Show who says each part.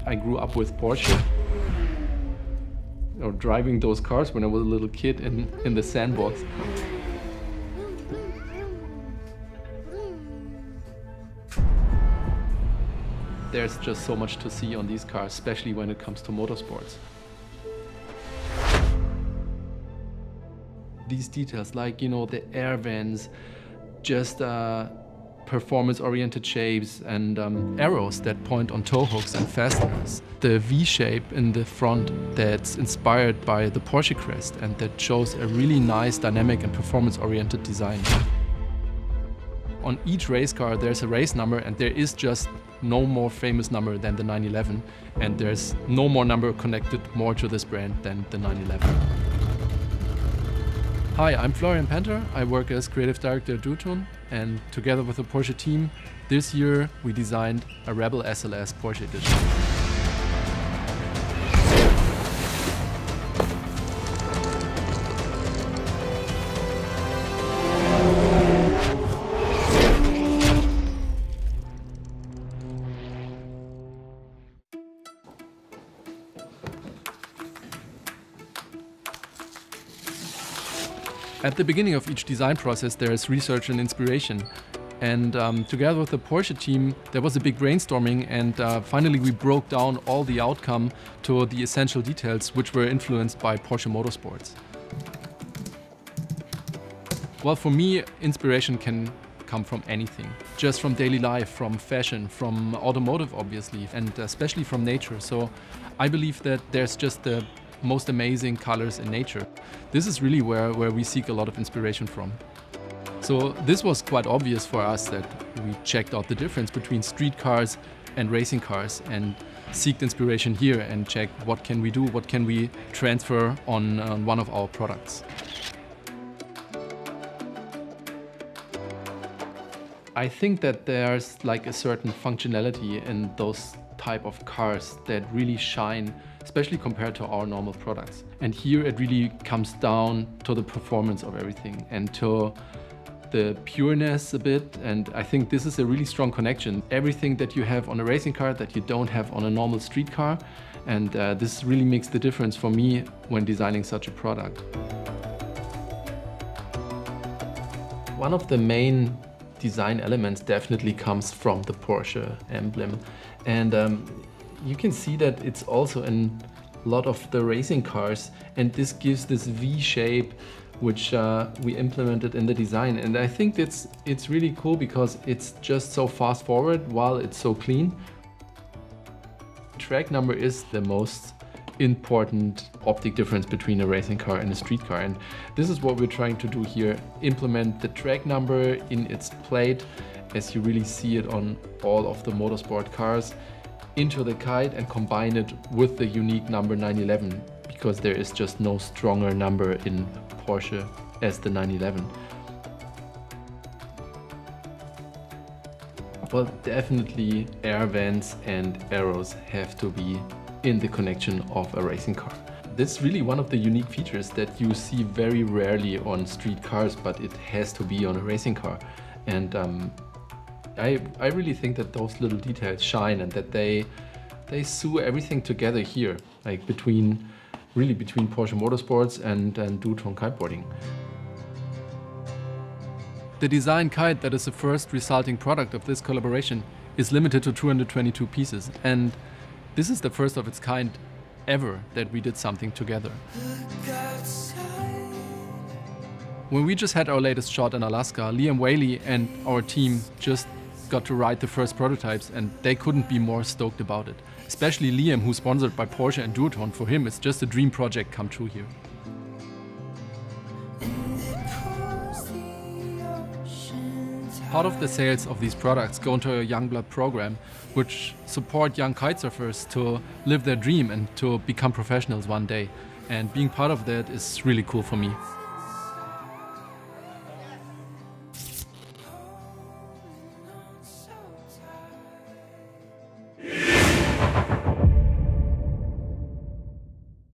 Speaker 1: I grew up with Porsche. Or driving those cars when I was a little kid in the sandbox. There's just so much to see on these cars, especially when it comes to motorsports. These details, like, you know, the air vents, just performance-oriented shapes and arrows that point on tow hooks and fasteners. The V-shape in the front that's inspired by the Porsche crest and that shows a really nice dynamic and performance-oriented design. On each race car there's a race number, and there is just no more famous number than the 911, and there's no more number connected more to this brand than the 911. Hi, I'm Florian Panter. I work as creative director at DUOTONE, and together with the Porsche team, this year we designed a Rebel SLS Porsche edition. At the beginning of each design process there is research and inspiration, and together with the Porsche team there was a big brainstorming, and finally we broke down all the outcome to the essential details which were influenced by Porsche Motorsports. Well, for me, inspiration can come from anything. Just from daily life, from fashion, from automotive obviously, and especially from nature. So I believe that there's just the most amazing colors in nature. This is really where we seek a lot of inspiration from. So this was quite obvious for us, that we checked out the difference between street cars and racing cars and seeked inspiration here and checked what can we do, what can we transfer on one of our products. I think that there's like a certain functionality in those type of cars that really shine, especially compared to our normal products. And here it really comes down to the performance of everything and to the pureness a bit. And I think this is a really strong connection. Everything that you have on a racing car that you don't have on a normal street car. And this really makes the difference for me when designing such a product. One of the main design elements definitely comes from the Porsche emblem. And you can see that it's also in a lot of the racing cars, and this gives this V shape which we implemented in the design. And I think it's really cool because it's just so fast forward while it's so clean. Track number is the most important optic difference between a racing car and a street car, and this is what we're trying to do here. Implement the track number in its plate, as you really see it on all of the motorsport cars, into the kite and combine it with the unique number 911, because there is just no stronger number in Porsche as the 911. Well, definitely air vents and arrows have to be in the connection of a racing car. This is really one of the unique features that you see very rarely on street cars, but it has to be on a racing car. And I really think that those little details shine, and that they sew everything together here, like between Porsche Motorsports and DUOTONE kiteboarding. The design kite that is the first resulting product of this collaboration is limited to 222 pieces, and this is the first of its kind ever that we did something together. When we just had our latest shot in Alaska, Liam Whaley and our team just got to ride the first prototypes, and they couldn't be more stoked about it. Especially Liam, who's sponsored by Porsche and DUOTONE. For him, it's just a dream project come true here. Part of the sales of these products go into a Young Blood program, which support young kitesurfers to live their dream and to become professionals one day. And being part of that is really cool for me.